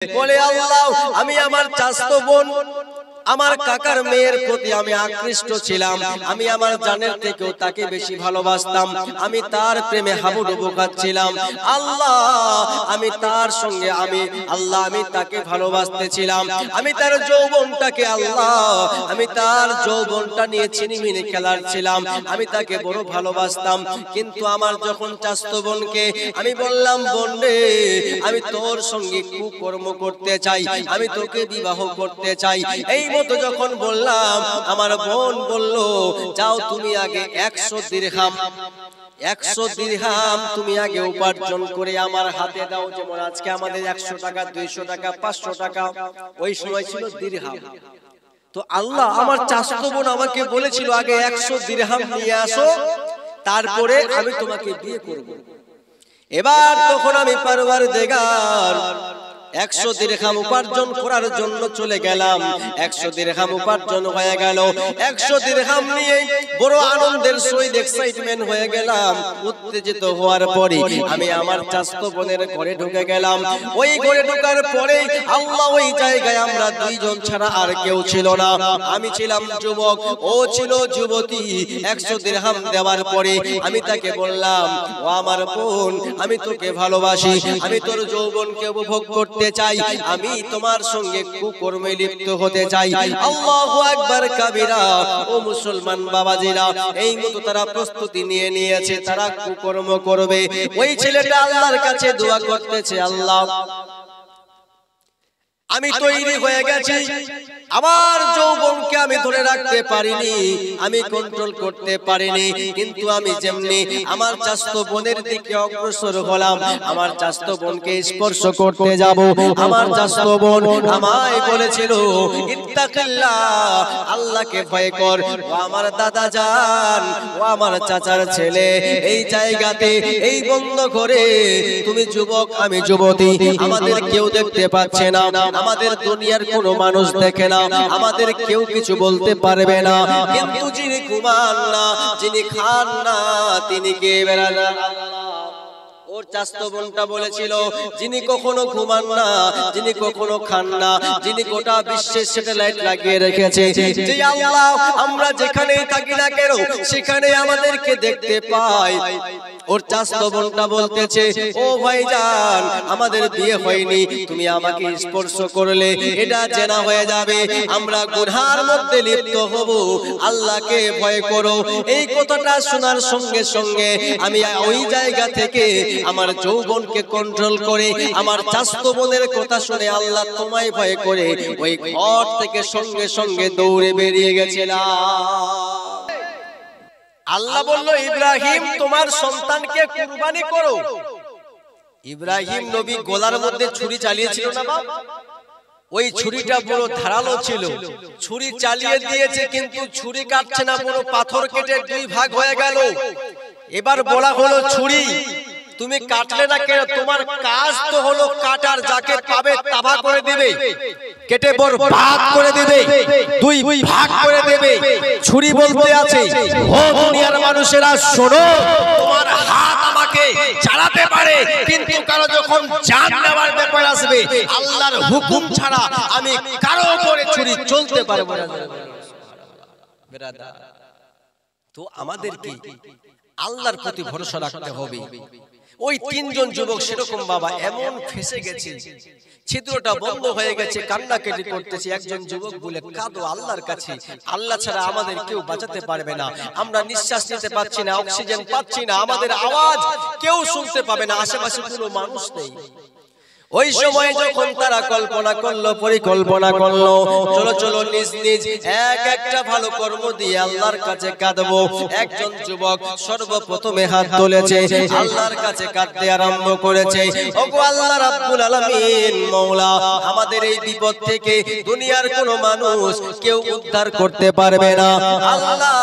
বলে আল্লাহ আমি আমার চাচাতো বোন আমার কাকার মেয়ের প্রতি আমি আকৃষ্ট ছিলাম, আমি আমার জানের থেকেও তাকে বেশি ভালোবাসতাম, আমি তার প্রেমে হাবুডুবু খাচ্ছিলাম। আল্লাহ আমি তার সঙ্গে আমি তাকে ভালোবাসতেছিলাম, আমি তার যৌবনটাকে আমি তার যৌবনটা নিয়ে ছিনিমিনি খেলার ছিলাম, আমি তাকে বড় ভালোবাসতাম। কিন্তু আমার যখন চাচাতো বোনকে আমি বললাম বোন রে আমি তোর সঙ্গে কুকর্ম করতে চাই, আমি তোকে বিবাহ করতে চাই, এই মতো যখন বললাম আমার বোন বলল যাও তুমি আগে 100 দিরহাম তুমি আগে উপার্জন করে আমার হাতে দাও। যেমন আজকে আমাদের 100 টাকা 200 টাকা 500 টাকা, ওই সময় ছিল দিরহাম। তো আল্লাহ আমার চাচাতো বোন আমাকে বলেছিল আগে 100 দিরহাম নিয়ে আসো, তারপরে আমি তোমাকে বিয়ে করব। এবার তখন আমি পরওয়ারদিগার 100 দিরহাম উপার্জন করার জন্য চলে গেলাম। 100 দিরহাম উপার্জন হয়ে গেল, 100 দিরহাম নিয়ে বড় আনন্দের সহিত এক্সাইটমেন্ট হয়ে গেলাম। উত্তেজিত হওয়ার পরে আমি আমার চাচাতো বোনের ঘরে ঢুকে গেলাম। ওই ঘরে ঢোকার পরে আল্লাহ ওই জায়গায় আমরা দুইজন ছাড়া আর কেউ ছিল না। আমি ছিলাম যুবক, ও ছিল যুবতী। 100 দিরহাম দেওয়ার পরে আমি তাকে বললাম ও আমার বোন আমি তোকে ভালোবাসি, আমি তোর যৌবনকে উপভোগ করতে চাই, আমি তোমার সঙ্গে কুকর্মে লিপ্ত হতে চাই। আল্লাহু আকবার কাবীরা। ও মুসলমান বাবাজিরা, এই মতো তারা প্রস্তুতি নিয়ে নিয়েছে, তারা কুকর্ম করবে। ওই ছেলেটা আল্লাহর কাছে দোয়া করতেছে আল্লাহ আমি তৈরি হয়ে গেছি, আমার যৌবনকে আমি ধরে রাখতে পারিনি, আমি কন্ট্রোল করতে পারিনি, কিন্তু আমি যেমনি আমার চাচাতো বোনের দিকে অগ্রসর হলাম, আমার চাচাতো বোনকে স্পর্শ করতে যাব, আমার চাচাতো বোন আমায় বলেছিল ইত্তাকিল্লাহ, আল্লাহকে ভয় কর। ও আমার দাদা জান, ও আমার চাচার ছেলে, এই জায়গাতে এই বন্ধ করে তুমি যুবক আমি যুবতী, আমাদের কেউ দেখতে পাচ্ছে না, আমাদের দুনিয়ার কোনো মানুষ দেখে না, আমাদের কেউ কিছু বলতে পারবে না, কিন্তু যিনি ঘুমান না যিনি খান না তিনি কে বেড়ানা। ওর চাচাতো বোনটা বলেছিল যিনি কখনো ঘুমান না, যিনি কখনো খান না, যিনি গোটা বিশ্বের স্যাটেলাইট লাগিয়ে রেখেছে, যে আল্লাহ আমরা যেখানেই থাকি না কেন সেখানে আমাদেরকে দেখতে পাই। ওর চাচাতো বোনটা বলতেছে ও ভাইজান আমাদের বিয়ে হয়নি, তুমি আমাকে স্পর্শ করলে এটা জেনা হয়ে যাবে, আমরা গুনার মধ্যে লিপ্ত হব, আল্লাহকে ভয় করো। এই কথাটা শোনার সঙ্গে সঙ্গে আমি ওই জায়গা থেকে আমার যৌবনকে কন্ট্রোল করে আমার চাচাতো বোনের কথা শুনে আল্লাহ তোমায় ভয় করে ওই ঘর থেকে সঙ্গে সঙ্গে দৌড়ে বেরিয়ে গেছিলাম। আল্লাহ বলল ইব্রাহিম তোমার সন্তানকে কুরবানি করো। ইব্রাহিম নবী গলার মধ্যে ছুরি চালিয়েছিল না বাপ, ওই ছুরিটা বড় ধারালো ছিল, ছুরি চালিয়ে দিয়েছে কিন্তু ছুরি কাটছে না, বড় পাথর কেটে দুই ভাগ হয়ে গেল। এবার বলা হলো ছুরি তুমি কাটলে না কেন, তোমার কাজ তো হলো কাটার, যাকে পাবে তাভা করে দিবে, কেটে বরবাদ করে দিবে, দুই ভাগ করে দেবে। ছুরি বলতে আছে ও দুনিয়ার মানুষেরা শোনো, তোমার হাত আমাকে চালাতে পারে কিন্তু কারো যখন জান নেওয়ার ব্যাপার আসবে আল্লাহর হুকুম ছাড়া আমি কারো উপরে ছুরি চলতে পারবো না। তো আমাদের কি আল্লাহর প্রতি ভরসা রাখতে হবে। ওই তিনজন যুবক সেরকম বাবা এমন ফেসে গেছে, ছিদ্রটা বন্ধ হয়ে গেছে, কান্নাকাটি করতেছে। একজন যুবক বলে কাঁদো আল্লাহর কাছে, আল্লাহ ছাড়া আমাদের কেউ বাঁচাতে পারবে না, আমরা নিঃশ্বাস নিতে পারছি না, অক্সিজেন পাচ্ছি না, আমাদের আওয়াজ কেউ শুনতে পাবে না, আশেপাশে কোনো মানুষ নেই। ওই সময় যখন তারা কল্পনা করলো, পরিকল্পনা করলো, চলো চলো নিজ নিজ এক একটা ভালো কর্ম দিয়ে আল্লাহর কাছে কাঁদবো। একজন যুবক সর্বপ্রথমে হাত তুলেছে, আল্লাহর কাছে কাঁদতে আরম্ভ করেছে। ওগো আল্লাহ রাব্বুল আলামিন মওলা, আমাদের এই বিপদ থেকে দুনিয়ার কোনো মানুষ কেউ উদ্ধার করতে পারবে না। আল্লাহ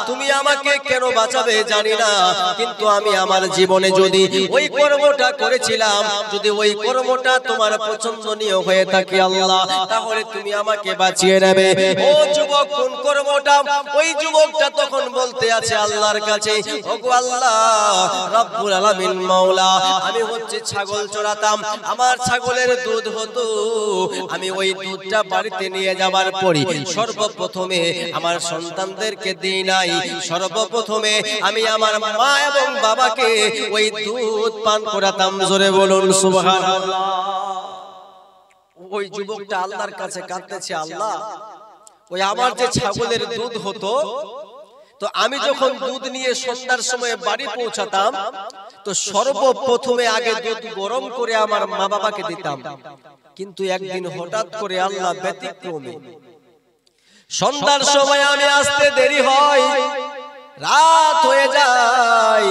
তুমি আমাকে কেন বাঁচাবে জানি না, কিন্তু আমি আমার জীবনে যদি ওই কর্মটা করেছিলাম, যদি ওই কর্ম কর্মটা তোমার পছন্দনীয় হয়ে থাকে আল্লাহ, তাহলে তুমি আমাকে বাঁচিয়ে নেবে। ও যুবক, কোন কর্মটা? ওই যুবকটা তখন বলতে আছে আল্লাহর কাছে, ওগো আল্লাহ রব্বুল আলামিন মাওলা, আমি হচ্ছে ছাগল চড়াতাম, আমার ছাগলের দুধ হতো, আমি ওই দুধটা বাড়িতে নিয়ে যাবার পরে সর্বপ্রথমে আমার সন্তানদেরকে দিই নাই, সর্বপ্রথমে আমি আমার মা এবং বাবাকে ওই দুধ পান করাতাম। জোরে বলুন সুবহানাল্লাহ। ওই যুবকটা আল্লাহর কাছে কাঁদতেছে, আল্লাহ ওই আমার যে ছাগলের দুধ হতো, তো আমি যখন দুধ নিয়ে সন্ধ্যার সময় বাড়ি পৌঁছাতাম, তো সর্বপ্রথমে আগে দুধ গরম করে আমার মা বাবাকে দিতাম। কিন্তু একদিন হঠাৎ করে আল্লাহ ব্যতিক্রমে সন্ধ্যার সময় আমি আসতে দেরি হয়, রাত হয়ে যায়,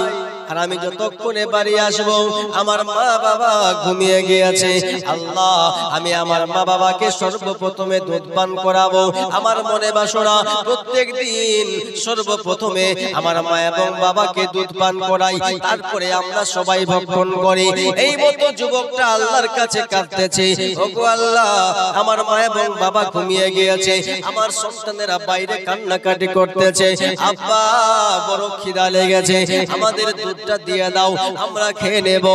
আর আমি যতক্ষণে বাড়ি আসবো আমার মা বাবা ঘুমিয়ে গিয়েছে। আল্লাহ, আমি আমার মা বাবাকে সর্বপ্রথমে দুধ পান করাবো। আমার মনে বাসনা প্রত্যেক দিন সর্বপ্রথমে আমার মা এবং বাবাকে দুধ পান করাই, তারপরে আমরা সবাই ভক্ষণ করি। এই মতো যুবকটা আল্লাহর কাছে কাঁদতেছে, ওগো আল্লাহ আমার মা এবং বাবা ঘুমিয়ে গিয়েছে, আমার সন্তানেরা বাইরে কান্নাকাটি করতেছে, আব্বা বড় খিদা লেগেছে, আমাদের দুধটা দিয়ে দাও, আমরা খেয়ে নেব।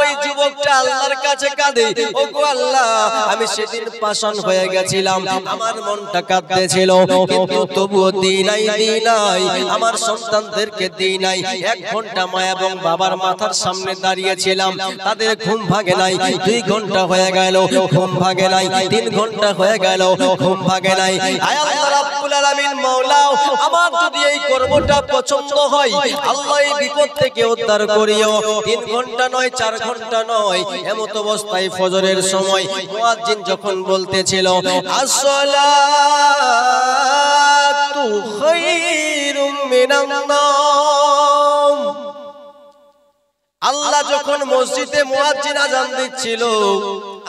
ওই যুবকটা আল্লাহর কাছে কাঁদে, ওগো আল্লাহ আমি সেদিন পাষাণ হয়ে গেছিলাম, আমার মনটা কাঁদতেছিল, কিন্তু তবুও দিই নাই, আমার সন্তানদেরকে দিই নাই। 1 ঘন্টা মা এবং বাবার মাথার সামনে দাঁড়িয়েছিলাম, তাদের ঘুম ভাগে নাই। 2 ঘন্টা হয়ে গেল, ঘুম ভাগে নাই। 3 ঘন্টা হয়ে গেল, ঘুম ভাগে নাই। আয় আল্লাহ রাব্বুল আলামিন মাওলা, আমার যদি এই কর্মটা পছন্দ হয়, আল্লাহ এই বিপদ থেকে উদ্ধার করিও। 3 ঘন্টা নয়, 4 ঘন্টা নয়, এমত অবস্থায় ফজরের সময় মুয়াজ্জিন যখন বলতেছিল আসসালাতু খায়রুম মিনান নাওম, আল্লাহ যখন মসজিদে মুয়াজ্জিন আযান দিচ্ছিল,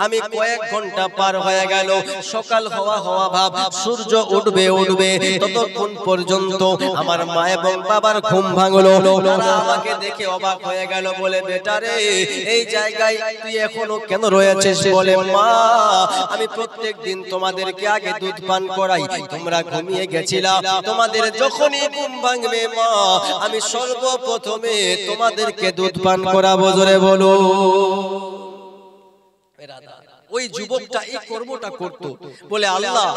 আমি কয়েক ঘন্টা পার হয়ে গেল, সকাল হওয়া ভাব, সূর্য উঠবে, ততক্ষণ পর্যন্ত আমার মা এবং বাবার ঘুম ভাঙলো। তারা আমাকে দেখে অবাক হয়ে গেল, বলে বেটা রে এই জায়গায় তুই এখনো কেন রয়েছিস? বলে মা, আমি প্রত্যেক দিন তোমাদেরকে আগে দুধ পান করাই, তোমরা ঘুমিয়ে গেছিলা, তোমাদের যখনই ঘুম ভাঙবে মা, আমি সর্বপ্রথমে তোমাদেরকে দুধ পান করাবো। জোরে বলো। ওই যুবকটা এই কর্মটা করত, বলে আল্লাহ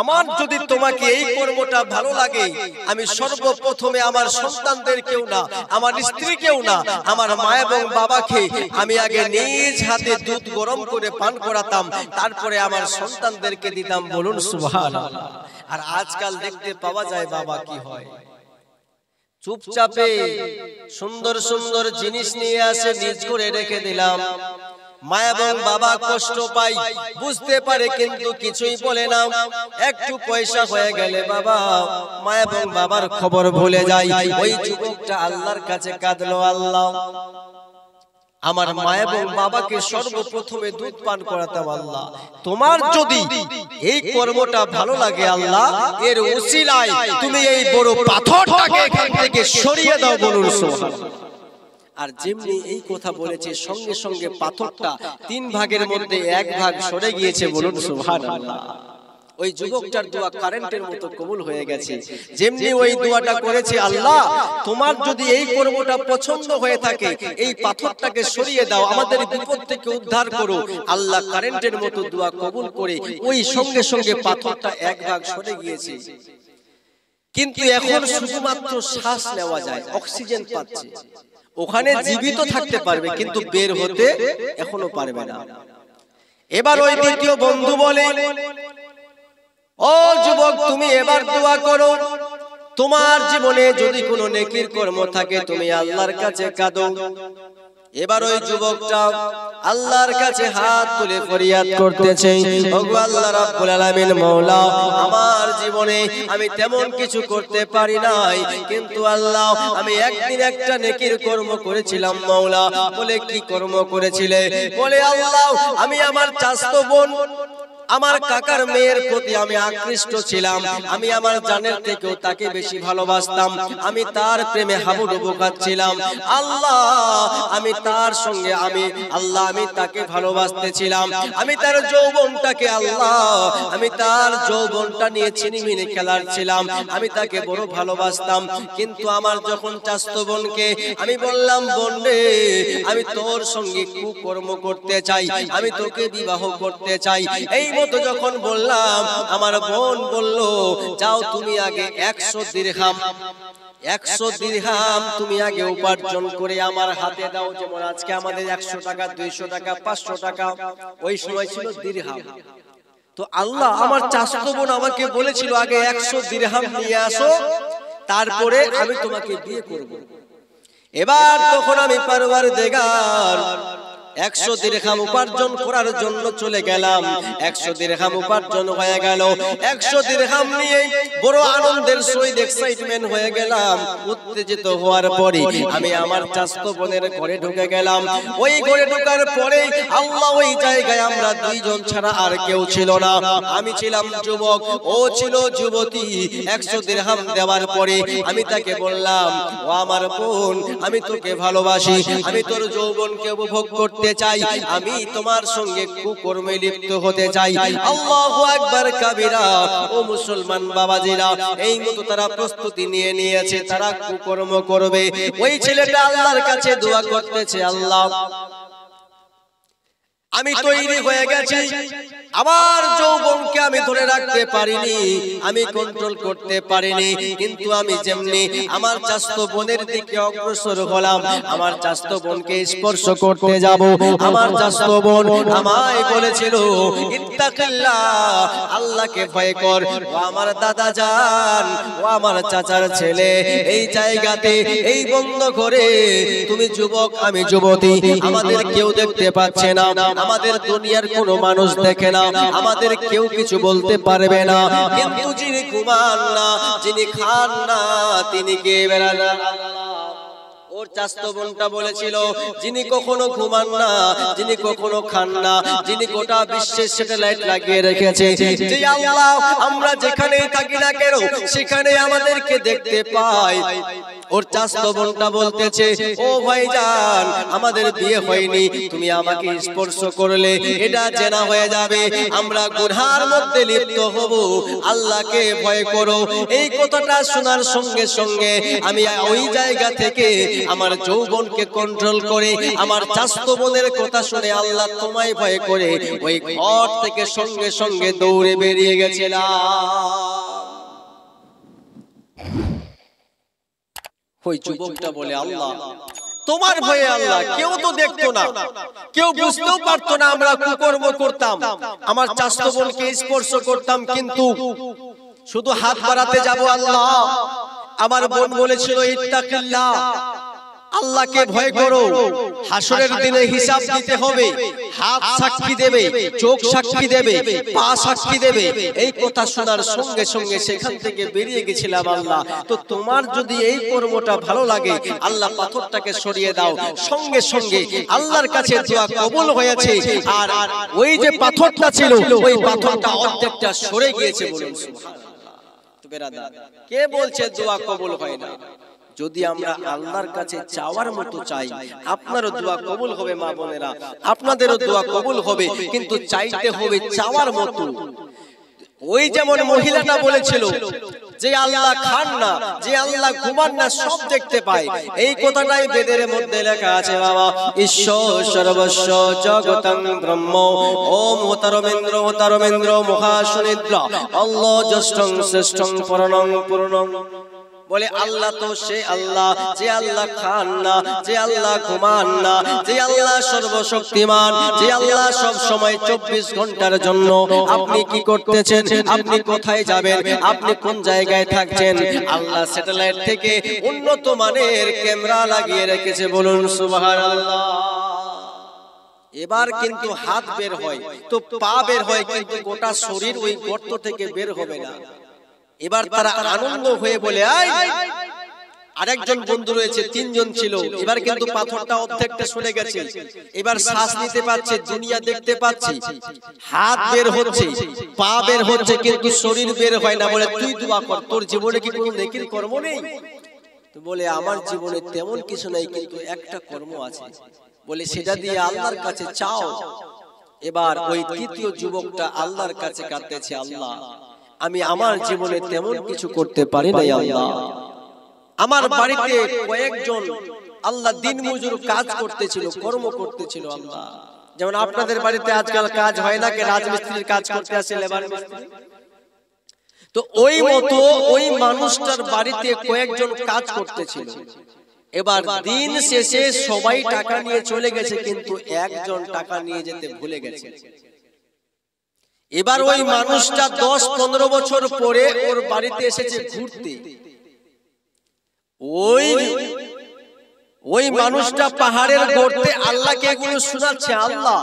আমার যদি তোমাকে এই কর্মটা ভালো লাগে, আমি সর্বপ্রথমে আমার সন্তানদেরকেও না, আমার স্ত্রীকেও না, আমার মা এবং বাবাকে আমি আগে নিজ হাতে দুধ গরম করে পান করাতাম, তারপরে আমার সন্তানদেরকে দিতাম। বলুন সুবহানাল্লাহ। আর আজকাল দেখতে পাওয়া যায় বাবা কি হয়, চুপচাপে সুন্দর সুন্দর জিনিস নিয়ে আসে, নিজ করে রেখে দিলাম, মা এবং বাবা কষ্ট পাই, বুঝতে পারে কিন্তু কিছুই বলে না। একটু পয়সা হয়ে গেলে বাবা মা এবং বাবার খবর ভুলে যায়। ওই যুবকটা আল্লাহর কাছে কাঁদলো, আল্লাহ আমার মা এবং বাবাকে সর্বপ্রথমে দুধ পান করাতাম, আল্লাহ তোমার যদি এই কর্মটা ভালো লাগে, আল্লাহ এর উসিলায় তুমি এই বড় পাথরটাকে এখান থেকে সরিয়ে দাও। বলুন সুবহানাল্লাহ। আর যেমনি এই কথা বলেছে, সঙ্গে সঙ্গে পাথরটা 3 ভাগের মধ্যে 1 ভাগ সরে গিয়েছে। বলুন সুবহানাল্লাহ। ওই যুবকটার দোয়া কারেন্টের মতো কবুল হয়ে গেছে। যেমনি ওই দোয়াটা করেছে, আল্লাহ তোমার যদি এই কর্মটা পছন্দ হয়ে থাকে, এই পাথরটাকে সরিয়ে দাও, আমাদের বিপদ থেকে উদ্ধার করো, আল্লাহ কারেন্টের মতো দোয়া কবুল করে ওই সঙ্গে সঙ্গে পাথরটা 1 ভাগ সরে গিয়েছে। কিন্তু এখন শুধুমাত্র শ্বাস নেওয়া যায়, অক্সিজেন পাচ্ছে, ওখানে জীবিত থাকতে পারবে, কিন্তু বের হতে এখনো পারবে না। এবার ওই দ্বিতীয় বন্ধু বলে, ও যুবক তুমি এবার দোয়া করো, তোমার জীবনে যদি কোনো নেকির কর্ম থাকে তুমি আল্লাহর কাছে কাঁদো। এবার ওই যুবকটা আল্লাহর কাছে হাত তুলে ফরিয়াদ করতেছে, ওগো আল্লাহ রাব্বুল আলামিন মাওলা, আমার জীবনে আমি তেমন কিছু করতে পারি নাই, কিন্তু আল্লাহ আমি একদিন একটা নেকির কর্ম করেছিলাম মাওলা। বলে কি কর্ম করেছিলে? বলে আল্লাহ আমি আমার চাচতো বোন আমার কাকার মেয়ের প্রতি আমি আকৃষ্ট ছিলাম, আমি আমার জানের থেকেও তাকে বেশি ভালোবাসতাম, আমি তার প্রেমে হাবুডুবু খাচ্ছিলাম। আল্লাহ আমি তার সঙ্গে আমি তাকে ভালোবাসতেছিলাম, আমি তার যৌবনটাকে আমি তার যৌবনটা নিয়ে ছিনিমিনি খেলার ছিলাম, আমি তাকে বড় ভালোবাসতাম। কিন্তু আমার যখন চাচতো বোনকে আমি বললাম, বোন রে আমি তোর সঙ্গে কুকর্ম করতে চাই, আমি তোকে বিবাহ করতে চাই, এই মতো যখন বললাম আমার বোন বলল, যাও তুমি আগে 100 দিরহাম তুমি আগে উপার্জন করে আমার হাতে দাও। যেমন আজকে আমাদের 100 টাকা, 200 টাকা, 500 টাকা, ওই সময় ছিল দিরহাম। তো আল্লাহ আমার চাচতো বোন আমাকে বলেছিল আগে 100 দিরহাম নিয়ে আসো, তারপরে আমি তোমাকে বিয়ে করব। এবার তখন আমি পারওয়ারদিগার 100 দিরহাম উপার্জন করার জন্য চলে গেলাম। 100 দিরহাম উপার্জন হয়ে গেল, 100 দিরহাম নিয়ে বড় আনন্দের সহিত এক্সাইটমেন্ট হয়ে গেলাম। উত্তেজিত হওয়ার পরে আমি আমার চাচতো বোনের ঘরে ঢুকে গেলাম। ওই ঘরে ঢোকার পরে আল্লাহ ওই জায়গায় আমরা দুইজন ছাড়া আর কেউ ছিল না। আমি ছিলাম যুবক, ও ছিল যুবতী। 100 দিরহাম দেওয়ার পরে আমি তাকে বললাম, ও আমার বোন আমি তোকে ভালোবাসি, আমি তোর যৌবনকে উপভোগ করতে চাই, আমি তোমার সঙ্গে কুকর্মে লিপ্ত হতে চাই। আল্লাহু আকবার কাবীরা। ও মুসলমান বাবাজিরা, এই মতো তারা প্রস্তুতি নিয়ে নিয়েছে, তারা কুকর্ম করবে। ওই ছেলেটা আল্লাহর কাছে দোয়া করতেছে, আল্লাহ আমি তৈরি হয়ে গেছি, আমার যৌবনকে আমি ধরে রাখতে পারিনি, আমি কন্ট্রোল করতে পারিনি, কিন্তু আমি যেমনি আমার চাচতো বোনের দিকে অগ্রসর হলাম, আমার চাচতো বোনকে স্পর্শ করতে যাব, আমার চাচতো বোন আমায় বলেছিল, ইত্তাকিল্লাহ, আল্লাহকে ভয় কর। ও আমার দাদা জান, ও আমার চাচার ছেলে, এই জায়গাতে এই বন্ধ করে তুমি যুবক আমি যুবতী, আমাদের কেউ দেখতে পাচ্ছে না, আমাদের দুনিয়ার কোনো মানুষ দেখে না, আমাদের কেউ কিছু বলতে পারবে না, কিন্তু যিনি ঘুমান না, যিনি খান না, তিনি কে? বেড়ানা। ওর চাচতো বোনটা বলেছিল, যিনি কখনো ঘুমান না, যিনি কখনো খান না, যিনি গোটা বিশ্বের স্যাটেলাইট লাগিয়ে রেখেছে, যে আল্লাহ আমরা যেখানেই থাকি না কেন সেখানে আমাদেরকে দেখতে পায়। ওর চাচতো বোনটা বলতেছে, ও ভাইজান আমাদের বিয়ে হয়নি, তুমি আমাকে স্পর্শ করলে এটা জেনা হয়ে যাবে, আমরা গুনাহের মধ্যে লিপ্ত হব, আল্লাহকে ভয় করো। এই কথাটা শোনার সঙ্গে সঙ্গে আমি ওই জায়গা থেকে আমার যৌবনকে কন্ট্রোল করে আমার চাচতো বোনের কথা শুনে আল্লাহ তোমায় ভয় করে ওই ঘর থেকে সঙ্গে সঙ্গে দৌড়ে বেরিয়ে গেছিলাম। ওই যুবকটা বলে, আল্লাহ তোমার ভয়ে আল্লাহ, কেউ তো দেখতো না, কেউ বুঝতেও পারতো না আমরা কুকর্ম করতাম, আমার চাচতো বোনকে স্পর্শ করতাম, কিন্তু শুধু হাত বাড়াতে যাব আল্লাহ। আমার বোন বলেছিল, ইত্তাকিল্লাহ, আল্লাহকে ভয় করো, হাসরের দিনে হিসাব দিতে হবে, হাত সাক্ষী দেবে, চোখ সাক্ষী দেবে, পা সাক্ষী দেবে। এই কথা শোনার সঙ্গে সঙ্গে সেখান থেকে বেরিয়ে গেছিলাম। আল্লাহ তো তোমার যদি এই কর্মটা ভালো লাগে, আল্লাহ পাথরটাকে সরিয়ে দাও। সঙ্গে সঙ্গে আল্লাহর কাছে দোয়া কবুল হয়েছে, আর ওই যে পাথরটা ছিল ওই পাথরটা অর্ধেকটা সরে গিয়েছে। বলুন সুবহানাল্লাহ। কে বলছে দোয়া কবুল হয় না? যদি আমরা আল্লাহর কাছে চাওয়ার মতো চাই, আপনারও দোয়া কবুল হবে। মা বোনেরা, আপনাদেরও দোয়া কবুল হবে, কিন্তু চাইতে হবে চাওয়ার মতো। ওই যেমন মহিলাটা বলেছিল যে আল্লাহ খান না, যে আল্লাহ ঘুমান না, সব দেখতে পায়। এই কথাটাই বেদের মধ্যে লেখা আছে বাবা। ঈশ্বর সর্বস্ব জগতং ব্রহ্ম, ওম হতারমেন্দ্র হতারমেন্দ্র মহাশনিদ্র, আল্লাহ জ্যেষ্ঠং শ্রেষ্ঠং পরণং পূর্ণং। বলে আল্লাহ তো সে আল্লাহ, যে আল্লাহ খান না, যে আল্লাহ ঘুমান না, যে আল্লাহ সর্বশক্তিমান, যে আল্লাহ সব সময় 24 ঘন্টার জন্য। আপনি কি করতেছেন? আপনি কোথায় যাবেন? আপনি কোন জায়গায় থাকছেন? আল্লাহ স্যাটেলাইট থেকে উন্নত মানের ক্যামেরা লাগিয়ে রেখেছে। বলুন সুবহানাল্লাহ। এবার কিন্তু হাত বের হয় তো পা বের হয়, কিন্তু গোটা শরীর ওই গর্ত থেকে বের হবে না। এবার তারা আনন্দ হয়ে বলে, আরেকজন বন্ধু রয়েছে, তিনজন ছিল। এবার কিন্তু পাথরটা অর্ধেকটা সরে গেছে, এবার শ্বাস নিতে পারছে, দুনিয়া দেখতে পাচ্ছে, হাত বের হচ্ছে, পা বের হচ্ছে, কিন্তু শরীর বের হয় না। বলে তুই দোয়া কর, তোর জীবনে কি কোনো নেকির কর্ম নেই? তো বলে আমার জীবনে তেমন কিছু নাই, কিন্তু একটা কর্ম আছে। বলে সেটা দিয়ে আল্লাহর কাছে চাও। এবার ওই তৃতীয় যুবকটা আল্লাহর কাছে কাঁদতেছে, আল্লাহ আমি আমার জীবনে তেমন কিছু করতে পারি নাই আল্লাহ। আমার বাড়িতে কয়েকজন আল্লাহ দিন মজুর কাজ করতেছিল, কর্ম করতেছিল আল্লাহ। যেমন আপনাদের বাড়িতে আজকাল কাজ হয় না, কে রাজমিস্ত্রির কাজ করতে আসে, লেবার মিস্ত্রি। তো ওই মতো ওই মানুষটার বাড়িতে কয়েকজন কাজ করতেছিল। এবার দিন শেষে সবাই টাকা নিয়ে চলে গেছে, কিন্তু একজন টাকা নিয়ে যেতে ভুলে গেছে। এবার ওই মানুষটা 10-15 বছর পরে ওর বাড়িতে এসেছে ঘুরতে। ওই মানুষটা পাহাড়ের গর্তে আল্লাহকে এগুলো শোনাচ্ছে। আল্লাহ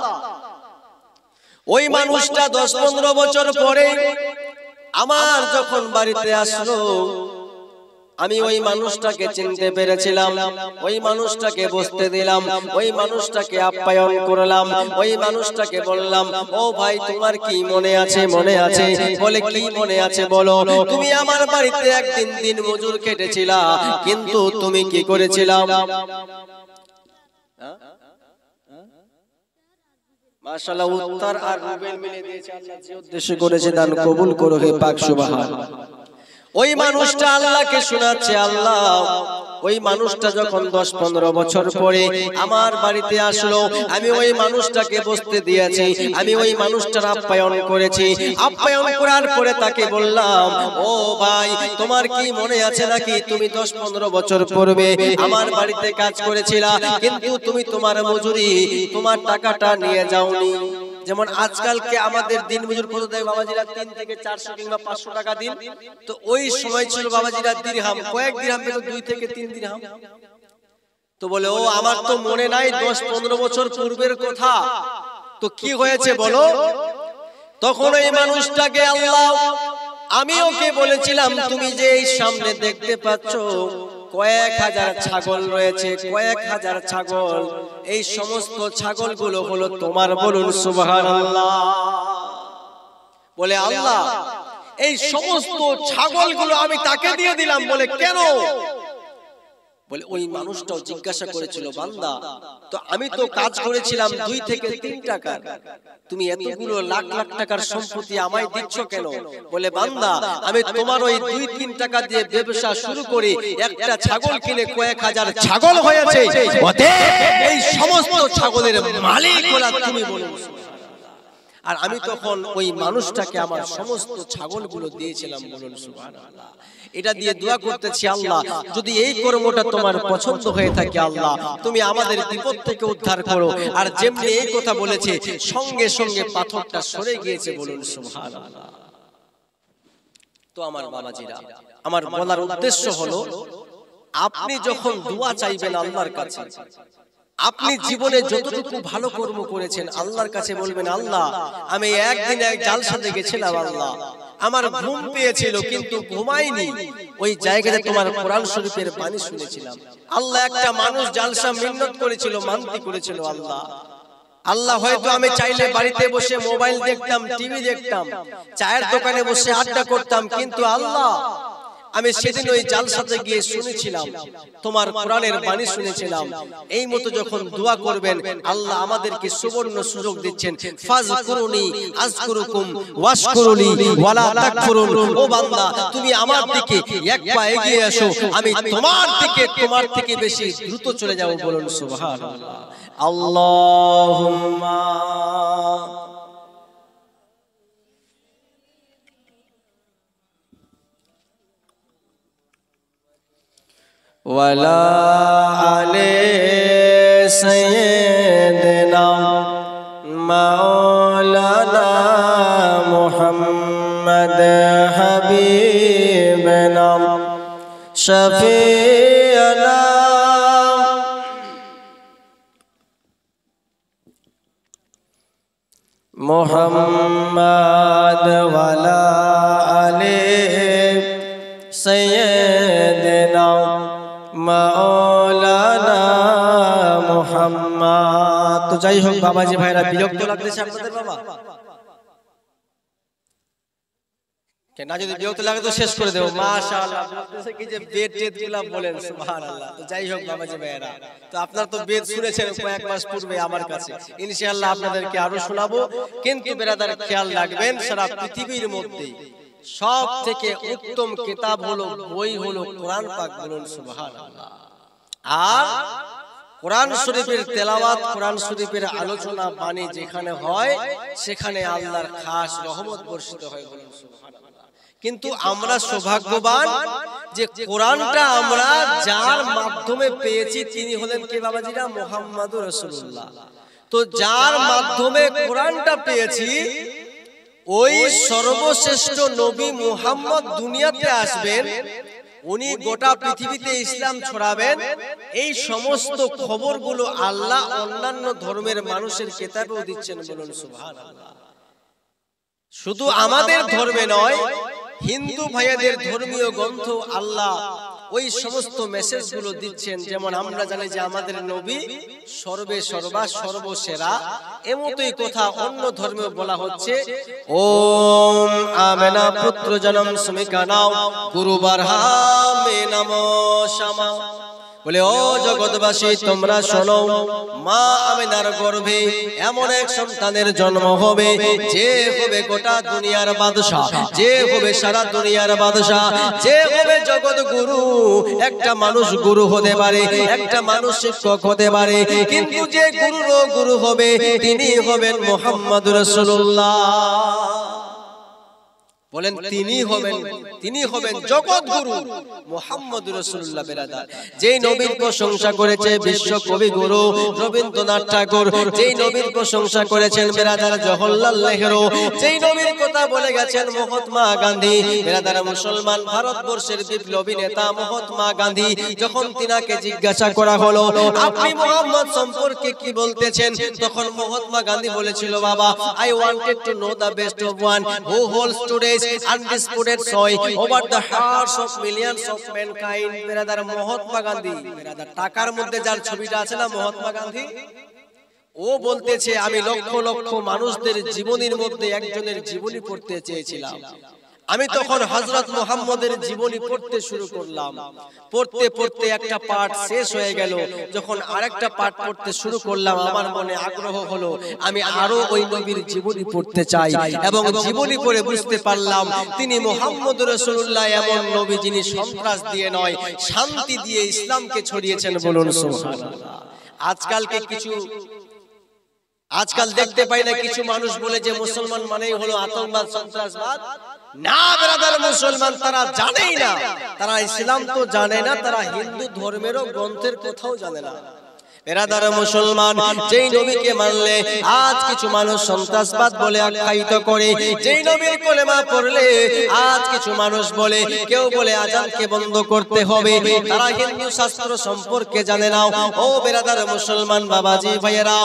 ওই মানুষটা 10-15 বছর পরে আমার যখন বাড়িতে আসলো, আমি ওই মানুষটাকে চিনতে পেরেছিলাম, ওই মানুষটাকে বসতে দিলাম, ওই মানুষটাকে আপ্যায়ন করলাম, ওই মানুষটাকে বললাম, ও ভাই তোমার কি মনে আছে? মনে আছে? বলে কি মনে আছে বলো? তুমি আমার বাড়িতে একদিন দিন মজুর কেটেছিলা, কিন্তু তুমি কি করেছিলাম? মাশাআল্লাহ, উত্তর আর রুবেল মিলে দিয়েছে। আল্লাহ যে উদ্দেশ্য করেছে দান কবুল করো হে পাক সুবহানাল্লাহ। ওই মানুষটা আল্লাহকে শোনাচ্ছে। আল্লাহ ওই মানুষটা যখন 10-15 বছর পরে আমার বাড়িতে আসলো, আমি ওই মানুষটাকে বসতে দিয়েছি, আমি ওই মানুষটার আপ্যায়ন করেছি। আপ্যায়ন করার পরে তাকে বললাম, ও ভাই তোমার কি মনে আছে নাকি তুমি 10-15 বছর পূর্বে আমার বাড়িতে কাজ করেছিলা, কিন্তু তুমি তোমার মজুরি, তোমার টাকাটা নিয়ে যাওনি। যেমন আজকালকে আমাদের দিন মজুর কত দেয় বাবাজিরা? 3 থেকে 400 কিংবা 500 টাকা দিন। তো ওই সময় ছিল বাবাজিরা দিরহাম, কয়েক দিরহাম পেত, 2 থেকে 3 দিরহাম। তো বলে ও আমার তো মনে নাই, 10-15 বছর পূর্বের কথা। তো কি হয়েছে বলো? তখন এই মানুষটাকে আল্লাহ, আমি ওকে বলেছিলাম তুমি যে এই সামনে দেখতে পাচ্ছ কয়েক হাজার ছাগল রয়েছে, কয়েক হাজার ছাগল, এই সমস্ত ছাগলগুলো হলো তোমার। বলুন সুবহানাল্লাহ। বলে আল্লাহ এই সমস্ত ছাগলগুলো আমি তাকে দিয়ে দিলাম। বলে কেন? বলে ওই মানুষটাও জিজ্ঞাসা করেছিল, বান্দা তো আমি তো কাজ করেছিলাম 2 থেকে 3 টাকা, তুমি এতগুলো লাখ লাখ টাকার সম্পত্তি আমায় দিচ্ছ কেন? বলে বান্দা আমি তোমার ওই 2-3 টাকা দিয়ে ব্যবসা শুরু করে একটা ছাগল কিনে কয়েক হাজার ছাগল হয়েছে, এই সমস্ত ছাগলের মালিক হলা তুমি। বলুন। আর আমি তখন ওই মানুষটাকে আমার সমস্ত ছাগলগুলো দিয়েছিলাম। বলুন সুবহানাল্লাহ। এটা দিয়ে দোয়া করতেছি, আল্লাহ যদি এই কর্মটা তোমার পছন্দ হয়ে থাকে, আল্লাহ তুমি আমাদের বিপদ থেকে উদ্ধার করো। আর যেমনি এই কথা বলেছে, সঙ্গে সঙ্গে পাথরটা সরে গিয়েছে। বলুন সুবহানাল্লাহ। তো আমার বাবাজিরা, আমার বলার উদ্দেশ্য হলো, আপনি যখন দোয়া চাইবেন আল্লাহর কাছে, আপনি জীবনে যতটুকু ভালো কর্ম করেছেন আল্লাহর কাছে বলবেন, আল্লাহ আমি একদিন এক জালসাতে গেছিলাম, আল্লাহ আমার ঘুম পেয়েছিল কিন্তু ঘুমাইনি, ওই জায়গাতে তোমার কোরআন শরীফের বাণী শুনেছিলাম। আল্লাহ একটা মানুষ জালসা মিন্নত করেছিল, মানতি করেছিল। আল্লাহ হয়তো আমি চাইলে বাড়িতে বসে মোবাইল দেখতাম, টিভি দেখতাম, চায়ের দোকানে বসে আড্ডা করতাম, কিন্তু আল্লাহ আমি সেদিন ওই জালসাতে গিয়ে শুনেছিলাম, তোমার কোরআনের বাণী শুনেছিলাম। এই মতো যখন দোয়া করবেন, আল্লাহ আমাদেরকে সুবর্ণ সুযোগ দিচ্ছেন, ফাজকুরুনি আযকুরুকুম ওয়াশকুরুলি ওয়ালা তাকফুরুন। ও বান্দা তুমি আমার দিকে এক পা এগিয়ে আসো, আমি তোমার থেকে বেশি দ্রুত চলে যাব। বলুন সুবহানাল্লাহ। আল্লাহুম্মা ওয়ালা আলে সাইয়্যিদিনা মাওলানা মুহাম্মদ হাবিবনা শাফিয়ানা মুহাম্মদ ওয়ালা আলে সাইয়্যিদিনা মুহাম্মাদ। তো যাই হোক বাবাজি ভাইরা, বিরক্ত লাগতেছে আপনাদের বাবা? না, যদি বিরক্ত লাগে তো শেষ করে দেবো। মাশাআল্লাহ, বলতেছে কি যে বেদ টেদগুলা বলেন, সুবহানাল্লাহ। তো যাই হোক বাবাজি ভাইরা, তো আপনারা তো বেদ শুনেছেন কয়েক মাস পূর্বে আমার কাছে, ইনশাআল্লাহ আপনাদেরকে আরো শোনাবো। কিন্তু বেরাদার খেয়াল রাখবেন, সারা পৃথিবীর মধ্যে সব থেকে উত্তম কিতাব হলো, বই হলো কোরআন পাক। বলুন সুবহানাল্লাহ। আর কোরআন শরীফের তেলাওয়াত, কোরআন শরীফের আলোচনা বাণী যেখানে হয়, সেখানে আল্লাহর খাস রহমত বর্ষিত হয়। বলুন সুবহানাল্লাহ। কিন্তু আমরা সৌভাগ্যবান যে কোরআনটা আমরা যার মাধ্যমে পেয়েছি তিনি হলেন কে বাবাজিরা? মুহাম্মাদুর রাসূলুল্লাহ। তো যার মাধ্যমে কোরআনটা পেয়েছি, ওই সর্বশ্রেষ্ঠ নবী মুহাম্মদ দুনিয়াতে আসবেন, উনি গোটা পৃথিবীতে ইসলাম ছড়াবেন। এই সমস্ত খবরগুলো আল্লাহ অন্যান্য ধর্মের মানুষের কিতাবেও দিচ্ছেন। বলুন সুবহানাল্লাহ। শুধু আমাদের ধর্মে নয়, হিন্দু ভাইয়াদের ধর্মীয় গ্রন্থ আল্লাহ ওই সমস্ত মেসেজগুলো দিচ্ছেন। যেমন আমরা জানি যে আমাদের নবী সর্বে সর্বা সর্বসেরা, এমতই কথা অন্য ধর্মেও বলা হচ্ছে। ওম আমেনা পুত্র জনম সুমিকা নাও গুরু বারহামে নমো শামা। বলে ও জগৎবাসী তোমরা শোনো, মা আমিনার গর্ভে এমন এক সন্তানের জন্ম হবে, যে হবে গোটা দুনিয়ার বাদশা, যে হবে সারা দুনিয়ার বাদশা, যে হবে জগৎ গুরু। একটা মানুষ গুরু হতে পারে, একটা মানুষ শিক্ষক হতে পারে, কিন্তু যে গুরুরও গুরু হবে তিনি হবেন মুহাম্মদুর রাসূলুল্লাহ। বলেন তিনি হবেন জগৎ গুরু মুহাম্মদুর রাসূলুল্লাহ। বেরাদার, যেই নবীর প্রশংসা করেছে বিশ্ব কবি গুরু রবীন্দ্রনাথ ঠাকুর, যেই নবীর প্রশংসা করেছেন বেরাদার জওহরলাল নেহরু, যেই নবীর কথা বলে গেছেন মহাত্মা গান্ধী। বেরাদার মুসলমান, ভারতবর্ষের বিপ্লবী নেতা মহাত্মা গান্ধী, যখন তিনাকে জিজ্ঞাসা করা হলো আপনি মুহাম্মদ সম্পর্কে কি বলতেছেন, তখন মহাত্মা গান্ধী বলেছিল, বাবা, I wanted to know the best of one who holds today undisputed sway over the hearts of millions of mankind. বেরাদার মহাত্মা গান্ধী, বেরাদার টাকার মধ্যে যার ছবিটা আছে না মহাত্মা গান্ধী, ও বলতেছে আমি লক্ষ লক্ষ মানুষদের জীবনীর মধ্যে একজনের জীবনী পড়তে চেয়েছিলাম। আমি তখন হযরত মুহাম্মদের জীবনী পড়তে শুরু করলাম। পড়তে পড়তে একটা পাঠ শেষ হয়ে গেল, যখন আরেকটা পাঠ পড়তে শুরু করলাম আমার মনে আগ্রহ হলো, আমি আরো ওই নবীর জীবনী পড়তে চাই। এবং জীবনী পড়ে বুঝতে পারলাম তিনি মুহাম্মদুর রাসূলুল্লাহ, এমন নবী যিনি সন্ত্রাস দিয়ে নয় শান্তি দিয়ে ইসলামকে ছড়িয়েছেন। বলুন সুবহানাল্লাহ। আজকাল দেখতে পাই না কিছু মানুষ বলে যে মুসলমান মানেই হলো আতঙ্কবাদ, সন্ত্রাসবাদ। না ব্রাদার, মুসলমান তারা জানেই না, তারা ইসলাম তো জানে না, তারা হিন্দু ধর্মেরও গ্রন্থের কোথাও জানে না। ব্রাদার মুসলমান, যেই নবীকে মানলে আজ কিছু মানুষ সন্ত্রাসবাদ বলে আখ্যায়িত করে, যেই নবীর কলেমা পড়লে আজ কিছু মানুষ বলে, কেউ বলে আযানকে বন্ধ করতে হবে, তারা হিন্দু শাস্ত্র সম্পর্কে জানে না। ও ব্রাদার মুসলমান বাবাজি ভাইয়েরা,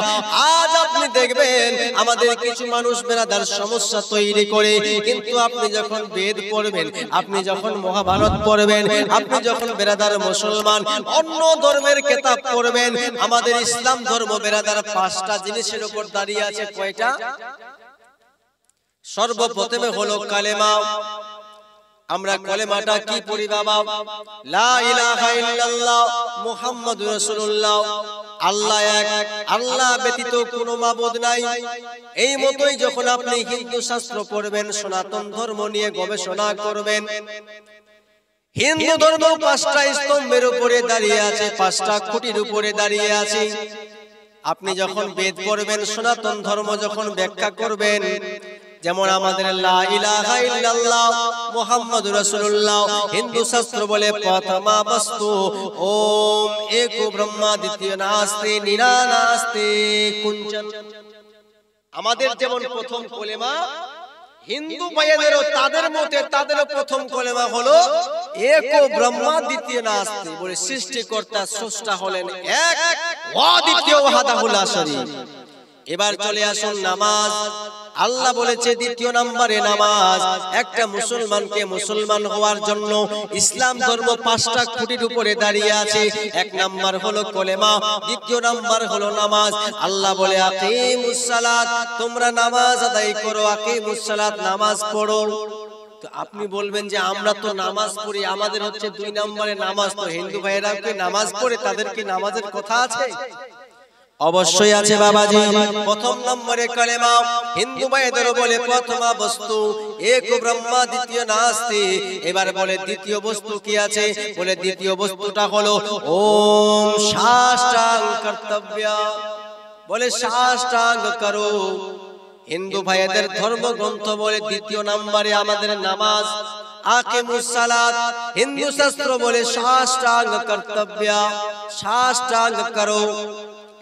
আজ আপনি দেখবেন আমাদের কিছু মানুষ ব্রাদার সমস্যা তৈরি করে, কিন্তু আপনি যখন বেদ পড়বেন, আপনি যখন মহাভারত পড়বেন, আপনি যখন ব্রাদার মুসলমান অন্য ধর্মের কিতাব পড়বেন, আমাদের ইসলাম ধর্ম বেরাদার পাঁচটা জিনিসের উপর দাঁড়িয়ে আছে। কয়টা? সর্বপ্রথমে হলো কালেমা। আমরা কলেমাটা কি পড়ি বাবা? লা ইলাহা ইল্লাল্লাহ মুহাম্মাদুর রাসূলুল্লাহ, আল্লাহ এক, আল্লাহ ব্যতীত কোনো মাবুদ নাই। এই মতই যখন আপনি হিন্দু শাস্ত্র পড়বেন, সনাতন ধর্ম নিয়ে গবেষণা করবেন, হিন্দু ধর্ম পাঁচটা স্তম্ভের উপরে দাঁড়িয়ে আছে, পাঁচটা খুঁটির উপরে দাঁড়িয়ে আছে। আপনি যখন বেদ পড়বেন, সনাতন ধর্ম যখন ব্যাখ্যা করবেন, যেমন আমাদের লা ইলাহা ইল্লাল্লাহ মুহাম্মাদুর রাসূলুল্লাহ, হিন্দু শাস্ত্র বলে প্রথমা বস্তু ওম এক ব্রহ্মা দ্বিতীয় নাস্তি নিরানাস্তি কুঞ্চন। আমাদের যেমন প্রথম কলেমা, হিন্দু ভাইদেরও তাদের মতে তাদেরও প্রথম কলেমা হলো এক ব্রহ্মা দ্বিতীয় নাস্তি, বলে সৃষ্টিকর্তা স্রষ্টা হলেন এক, অদ্বিতীয় ওয়াহদাহু লা শারীক। এবার চলে আসুন নামাজ। আল্লাহ বলেছে দ্বিতীয় নম্বরে নামাজ। একটা মুসলমানকে মুসলমান হওয়ার জন্য ইসলাম ধর্ম 5টা খুঁটির উপরে দাঁড়িয়ে আছে। এক নাম্বার হলো কলেমা, দ্বিতীয় নাম্বার হলো নামাজ। আল্লাহ বলে আকিমুস সালাত, তোমরা নামাজ আদায় করো, আকিমুস সালাত, নামাজ পড়ো। তো আপনি বলবেন যে আমরা তো নামাজ পড়ি, আমাদের হচ্ছে 2 নম্বরে নামাজ, তো হিন্দু ভাইয়েরা কি নামাজ পড়ে, তাদের কি নামাজের কথা আছে? অবশ্যই আছে বাবাজি। প্রথম নম্বরে কালেমা, হিন্দু ভাইদের বলে প্রথমা বস্তু এক ব্রহ্মা দ্বিতীয় নাস্তি। এবার বলে দ্বিতীয় বস্তু কি আছে, বলে দ্বিতীয় বস্তুটা হলো ওম সাষ্টাঙ্গ কর্তব্য, বলে সাষ্টাঙ্গ করো। হিন্দু ভাইদের ধর্মগ্রন্থ বলে দ্বিতীয় নম্বরে আমাদের নামাজ, আকিমুস সালাত। হিন্দু শাস্ত্র বলে সাষ্টাঙ্গ কর্তব্য, সাষ্টাঙ্গ করো।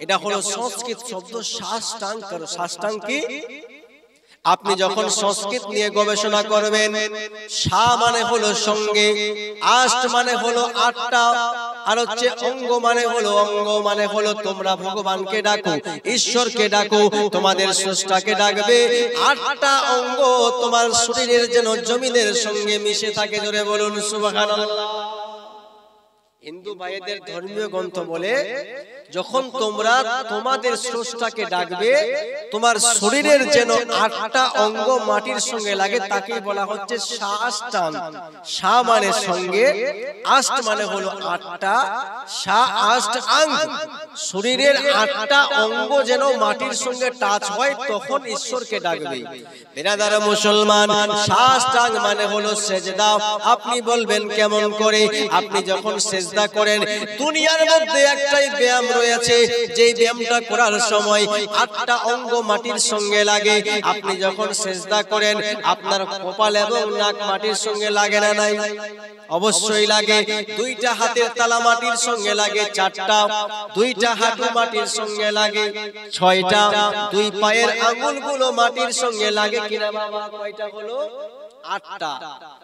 এটা হলো সংস্কৃত শব্দ সাষ্টাঙ্গ করো। সাষ্টাঙ্গ কি? আপনি যখন সংস্কৃত নিয়ে গবেষণা করবেন, সা মানে হলো সঙ্গে, আষ্ট মানে হলো 8টা, আর হচ্ছে অঙ্গ মানে হলো অঙ্গ, মানে হলো তোমরা ভগবানকে ডাকো, ঈশ্বরকে ডাকো, তোমাদের স্রষ্টাকে ডাকবে। 8টা অঙ্গ তোমার শরীরের যেন জমিনের সঙ্গে মিশে থাকে। জোরে বলুন সুবহানাল্লাহ। হিন্দু ভাইদের ধর্মীয় গ্রন্থ বলে যখন তোমরা তোমাদের স্রষ্টাকে ডাকবে, তোমার শরীরের যেন 8টা অঙ্গ মাটির সঙ্গে লাগে, তাকে বলা হচ্ছে সাষ্টাঙ্গ। সা মানে সঙ্গে, আষ্ট মানে হলো 8টা, সা আষ্ট আঙ্গ। শরীরের 8টা অঙ্গ যেন মাটির সঙ্গে টাচ হয়, তখন ঈশ্বরকে ডাকবে। বিরাদার মুসলমান, সাষ্টাঙ্গ মানে হলো সেজদা। আপনি বলবেন কেমন করে? আপনি যখন সেজদা করেন, দুনিয়ার মধ্যে একটাই ব্যায়াম রয়েছে, যেই ব্যায়ামটা করার সময় 8টা অঙ্গ মাটির সঙ্গে লাগে। আপনি যখন সেজদা করেন, আপনার কপাল এবং নাক মাটির সঙ্গে লাগে না নাই? অবশ্যই লাগে। 2টা হাতের তালা মাটির সঙ্গে লাগে 4টা, 2টা হাঁটু মাটির সঙ্গে লাগে 6টা, 2 পায়ের আঙ্গুলগুলো মাটির সঙ্গে লাগে কিনা বাবা? কয়টা হলো? 8টা।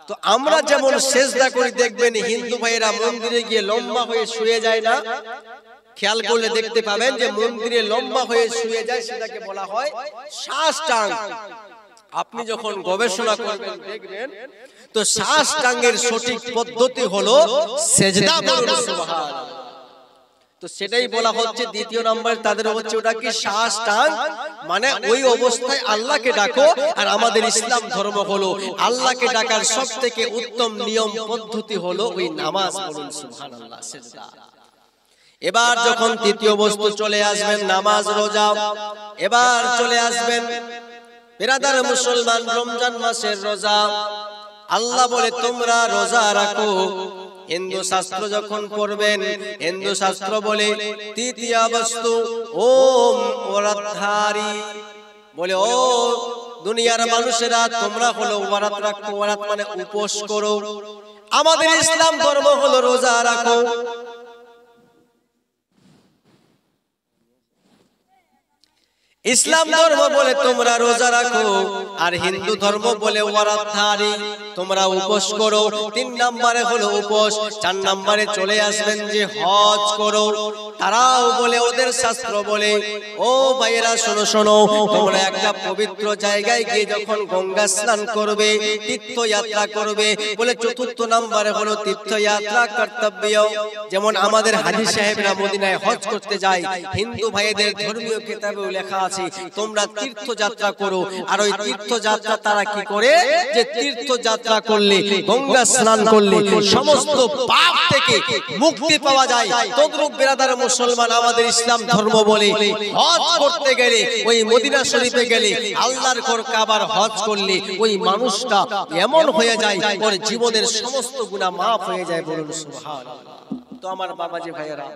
তো আমরা যেমন সেজদা করি, দেখবেন হিন্দু ভাইয়েরা মন্দিরে গিয়ে লম্বা হয়ে শুয়ে যায় না? খেয়াল করলে দেখতে পাবেন যে মন্দিরে লম্বা হয়ে শুয়ে যায়, সেটাকে বলা হয় সাষ্টাঙ্গ। আপনি যখন গবেষণা করবেন দেখবেন তো সাষ্টাঙ্গের সঠিক পদ্ধতি হলো সেজদা। বলুন সুবহানাল্লাহ। তো সেটাই বলা হচ্ছে দ্বিতীয় নম্বরে তাদের হচ্ছে ওটা কি সাষ্টাঙ্গ, মানে ওই অবস্থায় আল্লাহকে ডাকো। আর আমাদের ইসলাম ধর্ম হলো আল্লাহকে ডাকার সবথেকে উত্তম নিয়ম পদ্ধতি হলো ওই নামাজ। বলুন সুবহানাল্লাহ, সেজদা। এবার যখন তৃতীয় বস্তু চলে আসবেন নামাজ, রোজা, এবার চলে আসবেন বিরাদার মুসলমান রমজান মাসের রোজা। আল্লাহ বলে তোমরা রোজা রাখো। হিন্দু শাস্ত্র যখন পড়বেন, হিন্দু শাস্ত্র বলে তৃতীয় বস্তু ওম ওরাতধারী, বলে ও দুনিয়ার মানুষেরা তোমরা হলো ওয়ারাত রাখো। ওয়ারাত মানে উপোস করো। আমাদের ইসলাম ধর্ম হলো রোজা রাখো। ইসলাম ধর্ম বলে তোমরা রোজা রাখো, আর হিন্দু ধর্ম বলে ওয়ারাতধারী, তোমরা উপোস করো। 3 নম্বরে হলো উপোস। 4 নম্বরে চলে আসবেন যে হজ করো। তারাও বলে, ওদের শাস্ত্র বলে, ও ভাইয়েরা শোনো শোনো, তোমরা একটা পবিত্র জায়গায় গিয়ে যখন গঙ্গা স্নান করবে, তীর্থযাত্রা করবে, বলে 4র্থ নম্বরে হলো তীর্থযাত্রা কর্তব্য। যেমন আমাদের হাজী সাহেবরা মদিনায় হজ করতে যায়, হিন্দু ভাইদের ধর্মীয় কিতাবেও লেখা আছে তোমরা তীর্থযাত্রা করো। আর ওই তীর্থযাত্রা তারা কি করে, যে তীর্থযাত্রা করলে, গঙ্গা স্নান করলে সমস্ত পাপ থেকে মুক্তি পাওয়া যায়। তদ্রূপ বিরাদার মুসলমান, আমাদের ইসলাম ধর্ম বলে হজ করতে গেলে, ওই মদিনা শরীফে গেলে, আল্লাহর ঘর কাবার হজ করলে ওই মানুষটা এমন হয়ে যায়, ওর জীবনের সমস্ত গুনাহ মাফ হয়ে যায়। বলুন সুবহানাল্লাহ। তো আমার বাবাজি ভাইয়েরা,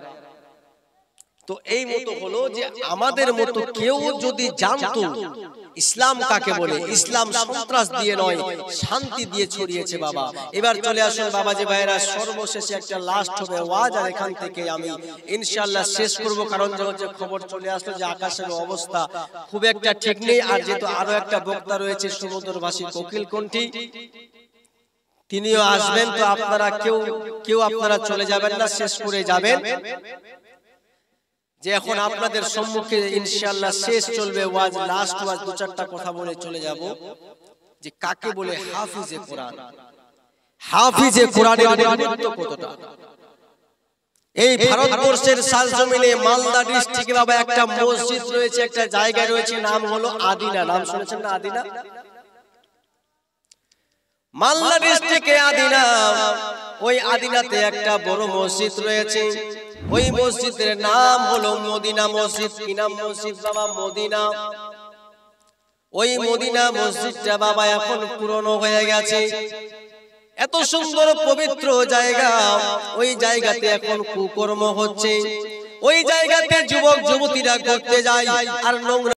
তো এই মতো হলো যে আমাদের মতো কেউ যদি জানতো ইসলাম কাকে বলে, ইসলাম সন্ত্রাস দিয়ে নয়, শান্তি দিয়ে ছড়িয়েছে বাবা। এবার চলে আসুন বাবাজি ভাইয়েরা, সর্বশেষে একটা লাস্ট হবে ওয়াজ, আর এখান থেকে আমি ইনশাআল্লাহ শেষ করব। কারণ যে খবর চলে আসলো যে আকাশের অবস্থা খুব একটা ঠিক নেই, আর যেহেতু আরো একটা বক্তা রয়েছে সমুদ্রভাষী কোকিল কণ্ঠী, তিনিও আসবেন। তো আপনারা কেউ আপনারা চলে যাবেন না, শেষ করে যাবেন। যে এখন আপনাদের সম্মুখে ইনশাআল্লাহ শেষ চলবে ওয়াজ, লাস্ট ওয়াজ, দু চারটা কথা বলে চলে যাব যে কাকে বলে হাফিজে কোরআন। হাফিজে কোরআনের গুরুত্ব কতটা। এই ভারতবর্ষের সালজমিনে মালদা ডিস্ট্রিক্টে বাবা একটা মসজিদ রয়েছে, একটা জায়গা রয়েছে, নাম হলো আদিনা। নাম শুনেছেন না আদিনা? মালদা ডিস্ট্রিক্টে আদিনা, ওই আদিনাতে একটা বড় মসজিদ রয়েছে। ওই মসজিদের নাম হলো মদিনা মসজিদ। কি নাম মসজিদ বাবা? মদিনা। ওই মদিনা মসজিদটা বাবা এখন পুরনো হয়ে গেছে। এত সুন্দর পবিত্র জায়গা, ওই জায়গাতে এখন কুকর্ম হচ্ছে। ওই জায়গাতে যুবক যুবতীরা করতে যায় আর নোংরা